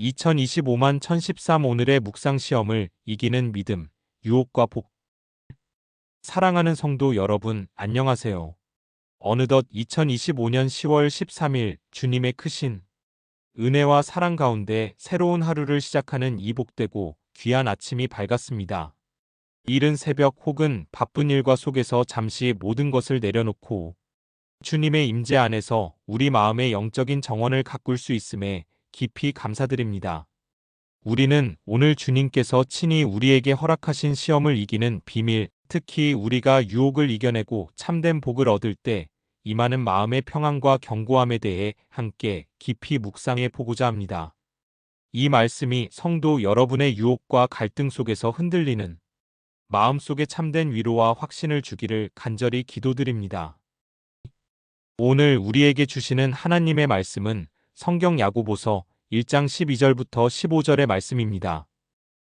2025만 1013 오늘의 묵상 시험을 이기는 믿음, 유혹과 복. 사랑하는 성도 여러분, 안녕하세요. 어느덧 2025년 10월 13일 주님의 크신 은혜와 사랑 가운데 새로운 하루를 시작하는 이 복되고 귀한 아침이 밝았습니다. 이른 새벽 혹은 바쁜 일과 속에서 잠시 모든 것을 내려놓고 주님의 임재 안에서 우리 마음의 영적인 정원을 가꿀 수 있음에 깊이 감사드립니다. 우리는 오늘 주님께서 친히 우리에게 허락하신 시험을 이기는 비밀, 특히 우리가 유혹을 이겨내고 참된 복을 얻을 때 임하는 마음의 평안과 견고함에 대해 함께 깊이 묵상해 보고자 합니다. 이 말씀이 성도 여러분의 유혹과 갈등 속에서 흔들리는 마음속에 참된 위로와 확신을 주기를 간절히 기도드립니다. 오늘 우리에게 주시는 하나님의 말씀은 성경 야고보서 1장 12절부터 15절의 말씀입니다.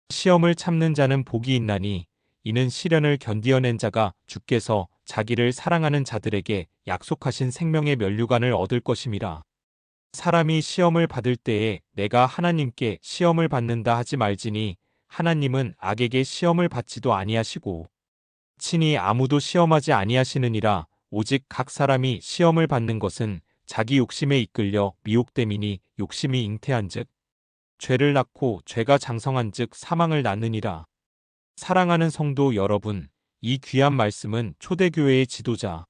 시험을 참는 자는 복이 있나니 이는 시련을 견디어낸 자가 주께서 자기를 사랑하는 자들에게 약속하신 생명의 면류관을 얻을 것임이라. 사람이 시험을 받을 때에 내가 하나님께 시험을 받는다 하지 말지니 하나님은 악에게 시험을 받지도 아니하시고 친히 아무도 시험하지 아니하시느니라. 오직 각 사람이 시험을 받는 것은 자기 욕심에 이끌려 미혹됨이니 욕심이 잉태한즉 죄를 낳고 죄가 장성한즉 사망을 낳느니라. 사랑하는 성도 여러분, 이 귀한 말씀은 초대교회의 지도자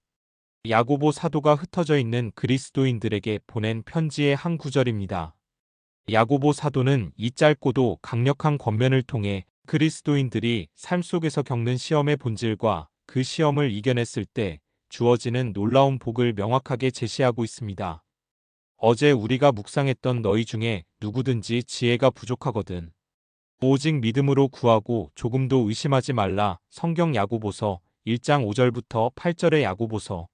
야고보 사도가 흩어져 있는 그리스도인들에게 보낸 편지의 한 구절입니다. 야고보 사도는 이 짧고도 강력한 권면을 통해 그리스도인들이 삶 속에서 겪는 시험의 본질과 그 시험을 이겨냈을 때 주어지는 놀라운 복을 명확하게 제시하고 있습니다. 어제 우리가 묵상했던 너희 중에 누구든지 지혜가 부족하거든 오직 믿음으로 구하고 조금도 의심하지 말라. 성경 야고보서 1장 5절부터 8절의 야고보서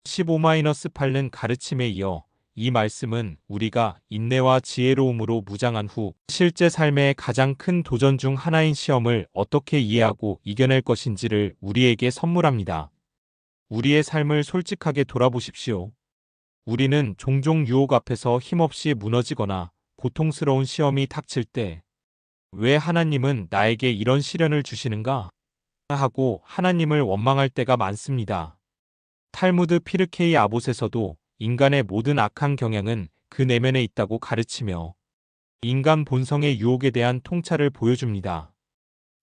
15-8는 가르침에 이어 이 말씀은 우리가 인내와 지혜로움으로 무장한 후 실제 삶의 가장 큰 도전 중 하나인 시험을 어떻게 이해하고 이겨낼 것인지를 우리에게 선물합니다. 우리의 삶을 솔직하게 돌아보십시오. 우리는 종종 유혹 앞에서 힘없이 무너지거나 고통스러운 시험이 닥칠 때 왜 하나님은 나에게 이런 시련을 주시는가? 하고 하나님을 원망할 때가 많습니다. 탈무드 피르케이 아봇에서도 인간의 모든 악한 경향은 그 내면에 있다고 가르치며 인간 본성의 유혹에 대한 통찰을 보여줍니다.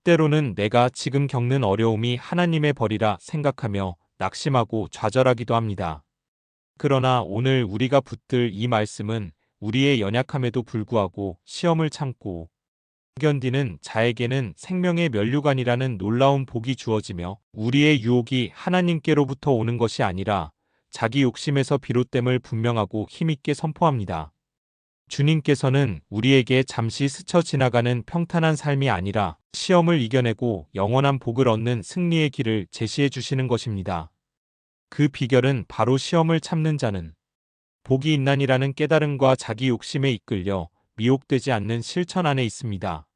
때로는 내가 지금 겪는 어려움이 하나님의 벌이라 생각하며 낙심하고 좌절하기도 합니다. 그러나 오늘 우리가 붙들 이 말씀은 우리의 연약함에도 불구하고 시험을 참고 견디는 자에게는 생명의 면류관이라는 놀라운 복이 주어지며 우리의 유혹이 하나님께로부터 오는 것이 아니라 자기 욕심에서 비롯됨을 분명하고 힘있게 선포합니다. 주님께서는 우리에게 잠시 스쳐 지나가는 평탄한 삶이 아니라 시험을 이겨내고 영원한 복을 얻는 승리의 길을 제시해 주시는 것입니다. 그 비결은 바로 시험을 참는 자는 복이 있나니라는 깨달음과 자기 욕심에 이끌려 미혹되지 않는 실천 안에 있습니다.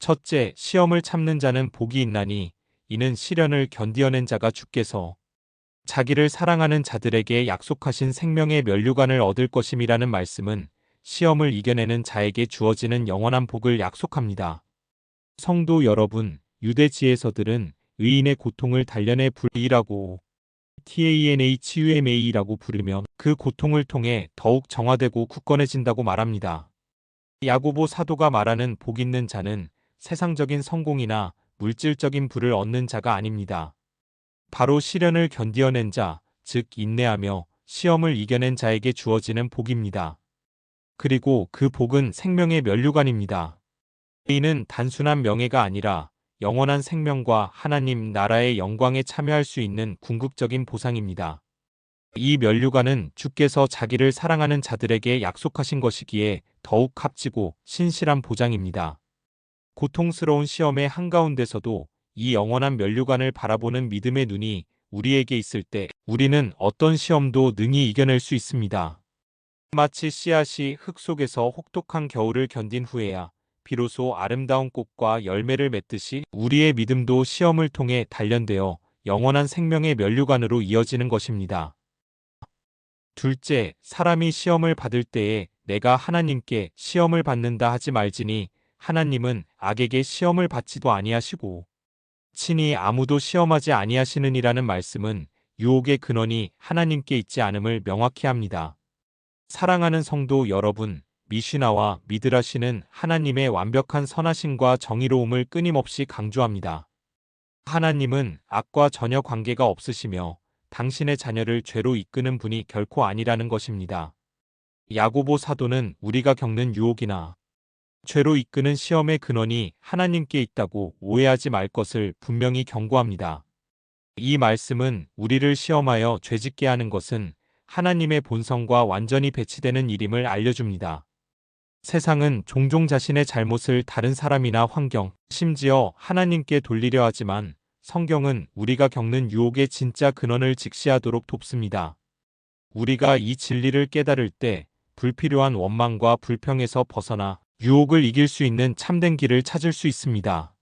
첫째, 시험을 참는 자는 복이 있나니 이는 시련을 견디어낸 자가 주께서 자기를 사랑하는 자들에게 약속하신 생명의 면류관을 얻을 것임이라는 말씀은 시험을 이겨내는 자에게 주어지는 영원한 복을 약속합니다. 성도 여러분, 유대 지혜서들은 의인의 고통을 단련의 불이라고 TANHUMA라고 부르며 그 고통을 통해 더욱 정화되고 굳건해진다고 말합니다. 야고보 사도가 말하는 복 있는 자는 세상적인 성공이나 물질적인 부를 얻는 자가 아닙니다. 바로 시련을 견디어낸 자, 즉 인내하며 시험을 이겨낸 자에게 주어지는 복입니다. 그리고 그 복은 생명의 면류관입니다. 이는 단순한 명예가 아니라 영원한 생명과 하나님 나라의 영광에 참여할 수 있는 궁극적인 보상입니다. 이 면류관은 주께서 자기를 사랑하는 자들에게 약속하신 것이기에 더욱 값지고 신실한 보장입니다. 고통스러운 시험의 한가운데서도 이 영원한 면류관을 바라보는 믿음의 눈이 우리에게 있을 때 우리는 어떤 시험도 능히 이겨낼 수 있습니다. 마치 씨앗이 흙 속에서 혹독한 겨울을 견딘 후에야 비로소 아름다운 꽃과 열매를 맺듯이 우리의 믿음도 시험을 통해 단련되어 영원한 생명의 면류관으로 이어지는 것입니다. 둘째, 사람이 시험을 받을 때에 내가 하나님께 시험을 받는다 하지 말지니 하나님은 악에게 시험을 받지도 아니하시고 친히 아무도 시험하지 아니하시느니라는 말씀은 유혹의 근원이 하나님께 있지 않음을 명확히 합니다. 사랑하는 성도 여러분, 미시나와 미드라시는 하나님의 완벽한 선하심과 정의로움을 끊임없이 강조합니다. 하나님은 악과 전혀 관계가 없으시며 당신의 자녀를 죄로 이끄는 분이 결코 아니라는 것입니다. 야고보 사도는 우리가 겪는 유혹이나 죄로 이끄는 시험의 근원이 하나님께 있다고 오해하지 말 것을 분명히 경고합니다. 이 말씀은 우리를 시험하여 죄짓게 하는 것은 하나님의 본성과 완전히 배치되는 일임을 알려줍니다. 세상은 종종 자신의 잘못을 다른 사람이나 환경, 심지어 하나님께 돌리려 하지만 성경은 우리가 겪는 유혹의 진짜 근원을 직시하도록 돕습니다. 우리가 이 진리를 깨달을 때 불필요한 원망과 불평에서 벗어나 유혹을 이길 수 있는 참된 길을 찾을 수 있습니다.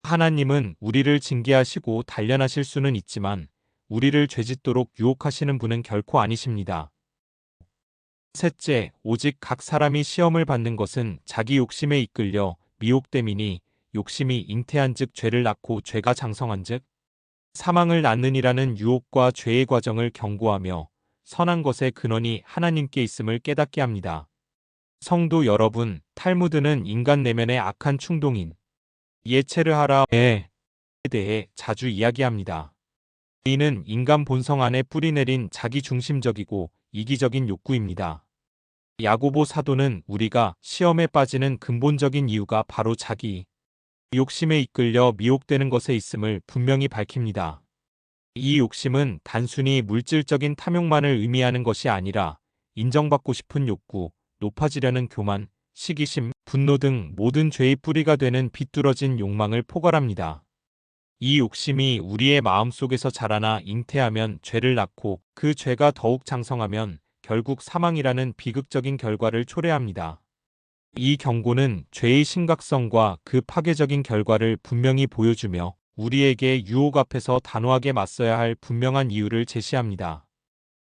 하나님은 우리를 징계하시고 단련하실 수는 있지만 우리를 죄짓도록 유혹하시는 분은 결코 아니십니다. 셋째, 오직 각 사람이 시험을 받는 것은 자기 욕심에 이끌려 미혹됨이니 욕심이 잉태한즉 죄를 낳고 죄가 장성한즉 사망을 낳느니라는 유혹과 죄의 과정을 경고하며 선한 것의 근원이 하나님께 있음을 깨닫게 합니다. 성도 여러분, 탈무드는 인간 내면의 악한 충동인 예체르하라에 대해 자주 이야기합니다. 이는 인간 본성 안에 뿌리내린 자기중심적이고 이기적인 욕구입니다. 야고보 사도는 우리가 시험에 빠지는 근본적인 이유가 바로 자기 욕심에 이끌려 미혹되는 것에 있음을 분명히 밝힙니다. 이 욕심은 단순히 물질적인 탐욕만을 의미하는 것이 아니라 인정받고 싶은 욕구, 높아지려는 교만, 시기심, 분노 등 모든 죄의 뿌리가 되는 비뚤어진 욕망을 포괄합니다. 이 욕심이 우리의 마음속에서 자라나 잉태하면 죄를 낳고 그 죄가 더욱 장성하면 결국 사망이라는 비극적인 결과를 초래합니다. 이 경고는 죄의 심각성과 그 파괴적인 결과를 분명히 보여주며 우리에게 유혹 앞에서 단호하게 맞서야 할 분명한 이유를 제시합니다.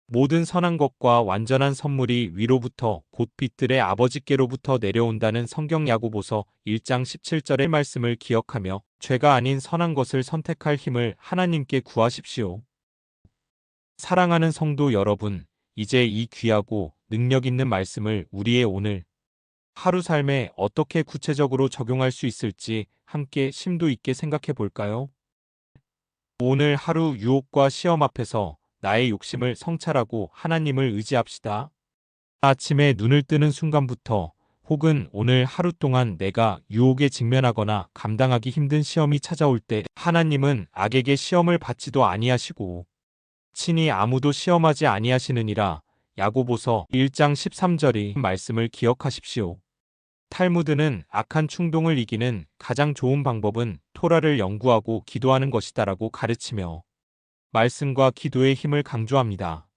모든 선한 것과 완전한 선물이 위로부터 곧 빛들의 아버지께로부터 내려온다는 성경 야고보서 1장 17절의 말씀을 기억하며 죄가 아닌 선한 것을 선택할 힘을 하나님께 구하십시오. 사랑하는 성도 여러분, 이제 이 귀하고 능력 있는 말씀을 우리의 오늘 하루 삶에 어떻게 구체적으로 적용할 수 있을지 함께 심도 있게 생각해 볼까요? 오늘 하루 유혹과 시험 앞에서 나의 욕심을 성찰하고 하나님을 의지합시다. 아침에 눈을 뜨는 순간부터 혹은 오늘 하루 동안 내가 유혹에 직면하거나 감당하기 힘든 시험이 찾아올 때 하나님은 악에게 시험을 받지도 아니하시고 친히 아무도 시험하지 아니하시느니라. 야고보서 1장 13절의 말씀을 기억하십시오. 탈무드는 악한 충동을 이기는 가장 좋은 방법은 토라를 연구하고 기도하는 것이다라고 가르치며 말씀과 기도의 힘을 강조합니다.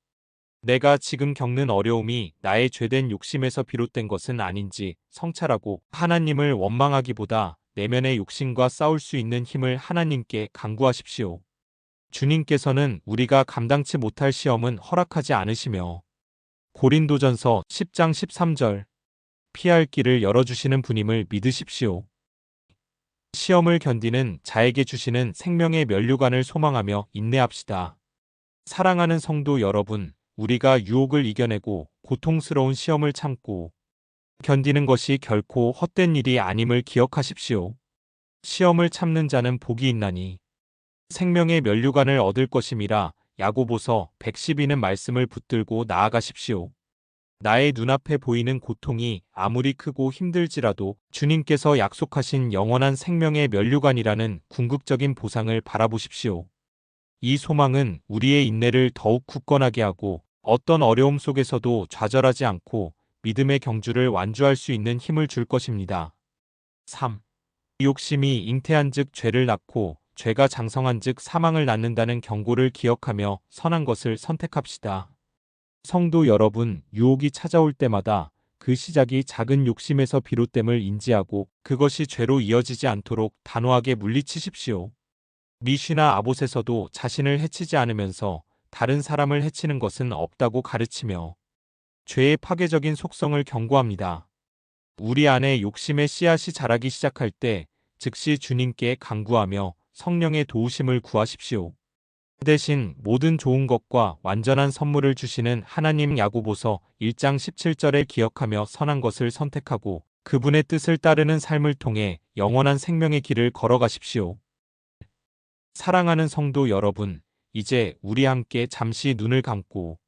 내가 지금 겪는 어려움이 나의 죄된 욕심에서 비롯된 것은 아닌지 성찰하고 하나님을 원망하기보다 내면의 욕심과 싸울 수 있는 힘을 하나님께 간구하십시오. 주님께서는 우리가 감당치 못할 시험은 허락하지 않으시며 고린도전서 10장 13절 피할 길을 열어주시는 분임을 믿으십시오. 시험을 견디는 자에게 주시는 생명의 면류관을 소망하며 인내합시다. 사랑하는 성도 여러분, 우리가 유혹을 이겨내고 고통스러운 시험을 참고 견디는 것이 결코 헛된 일이 아님을 기억하십시오. 시험을 참는 자는 복이 있나니 생명의 면류관을 얻을 것임이라. 야고보서 112는 말씀을 붙들고 나아가십시오. 나의 눈앞에 보이는 고통이 아무리 크고 힘들지라도 주님께서 약속하신 영원한 생명의 면류관이라는 궁극적인 보상을 바라보십시오. 이 소망은 우리의 인내를 더욱 굳건하게 하고 어떤 어려움 속에서도 좌절하지 않고 믿음의 경주를 완주할 수 있는 힘을 줄 것입니다. 3. 욕심이 잉태한즉 죄를 낳고 죄가 장성한즉 사망을 낳는다는 경고를 기억하며 선한 것을 선택합시다. 성도 여러분, 유혹이 찾아올 때마다 그 시작이 작은 욕심에서 비롯됨을 인지하고 그것이 죄로 이어지지 않도록 단호하게 물리치십시오. 미시나 아봇에서도 자신을 해치지 않으면서 다른 사람을 해치는 것은 없다고 가르치며 죄의 파괴적인 속성을 경고합니다. 우리 안에 욕심의 씨앗이 자라기 시작할 때 즉시 주님께 간구하며 성령의 도우심을 구하십시오. 대신 모든 좋은 것과 완전한 선물을 주시는 하나님. 야고보서 1장 17절에 기억하며 선한 것을 선택하고 그분의 뜻을 따르는 삶을 통해 영원한 생명의 길을 걸어가십시오. 사랑하는 성도 여러분, 이제 우리 함께 잠시 눈을 감고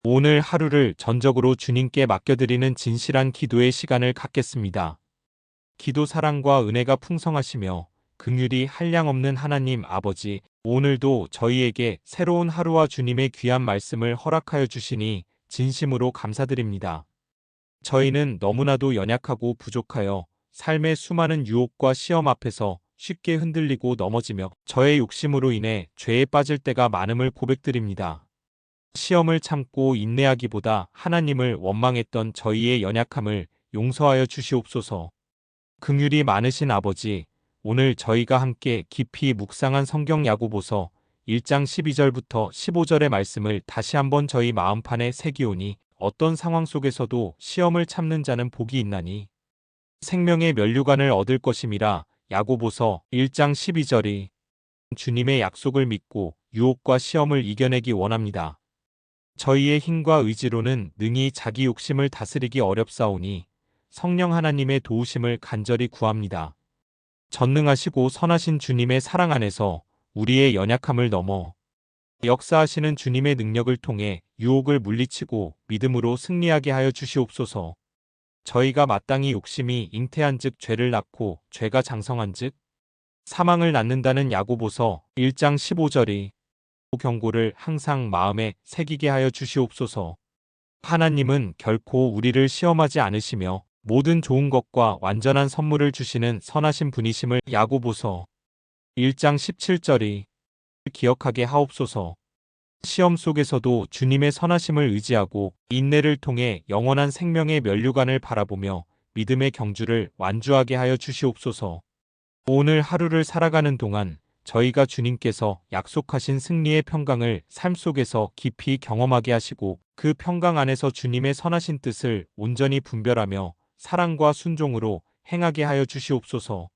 오늘 하루를 전적으로 주님께 맡겨드리는 진실한 기도의 시간을 갖겠습니다. 기도 사랑과 은혜가 풍성하시며 긍휼이 한량없는 하나님 아버지, 오늘도 저희에게 새로운 하루와 주님의 귀한 말씀을 허락하여 주시니 진심으로 감사드립니다. 저희는 너무나도 연약하고 부족하여 삶의 수많은 유혹과 시험 앞에서 쉽게 흔들리고 넘어지며 저의 욕심으로 인해 죄에 빠질 때가 많음을 고백드립니다. 시험을 참고 인내하기보다 하나님을 원망했던 저희의 연약함을 용서하여 주시옵소서. 긍휼이 많으신 아버지, 오늘 저희가 함께 깊이 묵상한 성경 야고보서 1장 12절부터 15절의 말씀을 다시 한번 저희 마음판에 새기오니 어떤 상황 속에서도 시험을 참는 자는 복이 있나니 생명의 면류관을 얻을 것임이라. 야고보서 1장 12절이 주님의 약속을 믿고 유혹과 시험을 이겨내기 원합니다. 저희의 힘과 의지로는 능히 자기 욕심을 다스리기 어렵사오니 성령 하나님의 도우심을 간절히 구합니다. 전능하시고 선하신 주님의 사랑 안에서 우리의 연약함을 넘어 역사하시는 주님의 능력을 통해 유혹을 물리치고 믿음으로 승리하게 하여 주시옵소서. 저희가 마땅히 욕심이 잉태한즉 죄를 낳고 죄가 장성한즉 사망을 낳는다는 야고보서 1장 15절이 경고를 항상 마음에 새기게 하여 주시옵소서. 하나님은 결코 우리를 시험하지 않으시며 모든 좋은 것과 완전한 선물을 주시는 선하신 분이심을. 야고보서 1장 17절이 기억하게 하옵소서. 시험 속에서도 주님의 선하심을 의지하고 인내를 통해 영원한 생명의 면류관을 바라보며 믿음의 경주를 완주하게 하여 주시옵소서. 오늘 하루를 살아가는 동안 저희가 주님께서 약속하신 승리의 평강을 삶 속에서 깊이 경험하게 하시고 그 평강 안에서 주님의 선하신 뜻을 온전히 분별하며 사랑과 순종으로 행하게 하여 주시옵소서.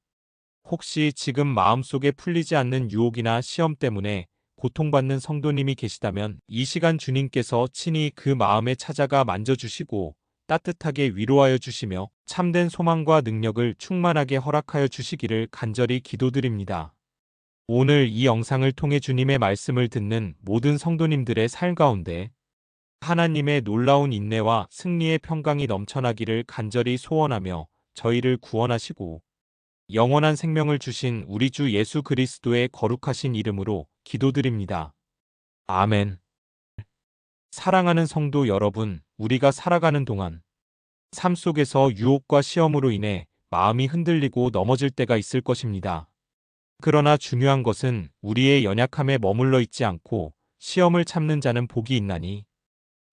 혹시 지금 마음속에 풀리지 않는 유혹이나 시험 때문에 고통받는 성도님이 계시다면 이 시간 주님께서 친히 그 마음에 찾아가 만져주시고 따뜻하게 위로하여 주시며 참된 소망과 능력을 충만하게 허락하여 주시기를 간절히 기도드립니다. 오늘 이 영상을 통해 주님의 말씀을 듣는 모든 성도님들의 삶 가운데 하나님의 놀라운 인내와 승리의 평강이 넘쳐나기를 간절히 소원하며 저희를 구원하시고 영원한 생명을 주신 우리 주 예수 그리스도의 거룩하신 이름으로 기도드립니다. 아멘. 사랑하는 성도 여러분, 우리가 살아가는 동안 삶 속에서 유혹과 시험으로 인해 마음이 흔들리고 넘어질 때가 있을 것입니다. 그러나 중요한 것은 우리의 연약함에 머물러 있지 않고 시험을 참는 자는 복이 있나니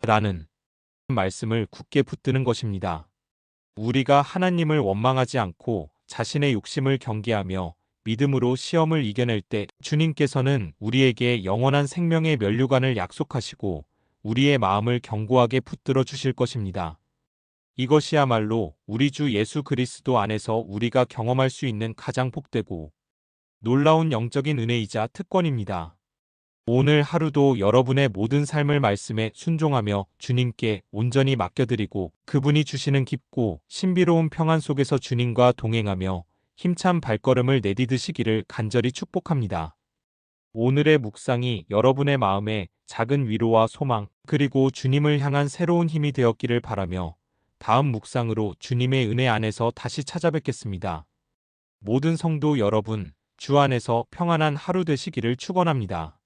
라는 말씀을 굳게 붙드는 것입니다. 우리가 하나님을 원망하지 않고 자신의 욕심을 경계하며 믿음으로 시험을 이겨낼 때 주님께서는 우리에게 영원한 생명의 면류관을 약속하시고 우리의 마음을 견고하게 붙들어 주실 것입니다. 이것이야말로 우리 주 예수 그리스도 안에서 우리가 경험할 수 있는 가장 복되고 놀라운 영적인 은혜이자 특권입니다. 오늘 하루도 여러분의 모든 삶을 말씀에 순종하며 주님께 온전히 맡겨드리고 그분이 주시는 깊고 신비로운 평안 속에서 주님과 동행하며 힘찬 발걸음을 내디드시기를 간절히 축복합니다. 오늘의 묵상이 여러분의 마음에 작은 위로와 소망 그리고 주님을 향한 새로운 힘이 되었기를 바라며 다음 묵상으로 주님의 은혜 안에서 다시 찾아뵙겠습니다. 모든 성도 여러분, 주 안에서 평안한 하루 되시기를 축원합니다.